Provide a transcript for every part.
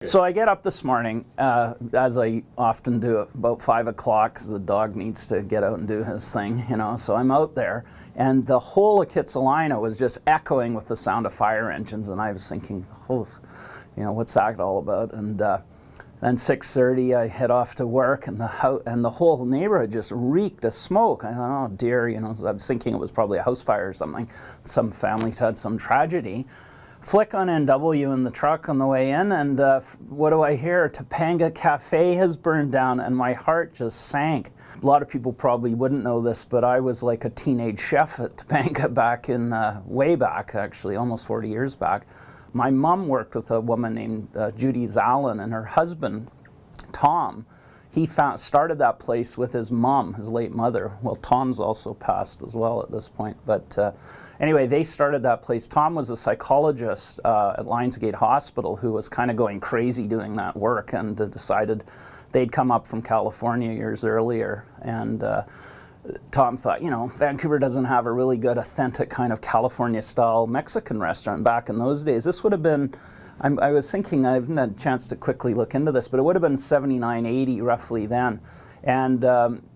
So I get up this morning, as I often do, about 5 o'clock, because the dog needs to get out and do his thing, you know. So I'm out there, and the whole of Kitsilano was just echoing with the sound of fire engines, and I was thinking, oh, you know, what's that all about? And then 6:30, I head off to work, and the whole neighborhood just reeked of smoke. I thought, oh dear, you know, I was thinking it was probably a house fire or something. Some families had some tragedy. Flick on NW in the truck on the way in, and what do I hear? Topanga Cafe has burned down, and my heart just sank. A lot of people probably wouldn't know this, but I was like a teenage chef at Topanga back in, way back actually, almost 40 years back. My mom worked with a woman named Judy Zallen, and her husband, Tom, he started that place with his mom, his late mother. Well, Tom's also passed as well at this point. But anyway, they started that place. Tom was a psychologist at Lionsgate Hospital who was kind of going crazy doing that work, and decided they'd come up from California years earlier. And Tom thought, you know, Vancouver doesn't have a really good, authentic kind of California-style Mexican restaurant. Back in those days, this would have been, I was thinking, I haven't had a chance to quickly look into this, but it would have been 79, 80 roughly then. And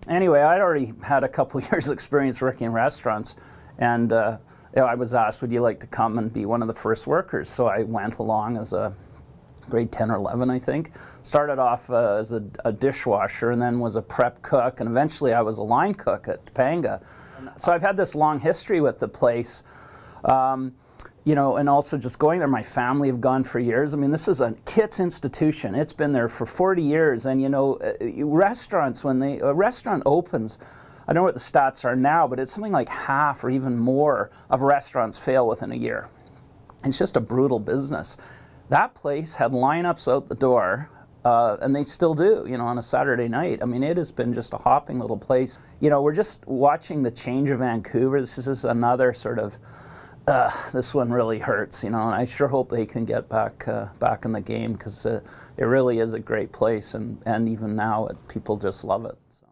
anyway, I'd already had a couple years experience working in restaurants, and you know, I was asked, would you like to come and be one of the first workers? So I went along as a grade 10 or 11, I think. Started off as a dishwasher, and then was a prep cook, and eventually I was a line cook at Topanga. So I've had this long history with the place, you know, and also just going there. My family have gone for years. I mean, this is a Kit's institution. It's been there for 40 years, and you know, restaurants, when a restaurant opens, I don't know what the stats are now, but it's something like half or even more of restaurants fail within a year. It's just a brutal business. That place had lineups out the door, and they still do, you know, on a Saturday night. I mean, it has been just a hopping little place. You know, we're just watching the change of Vancouver. This is another sort of, this one really hurts, you know, and I sure hope they can get back in the game, because it really is a great place, and even now people just love it. So.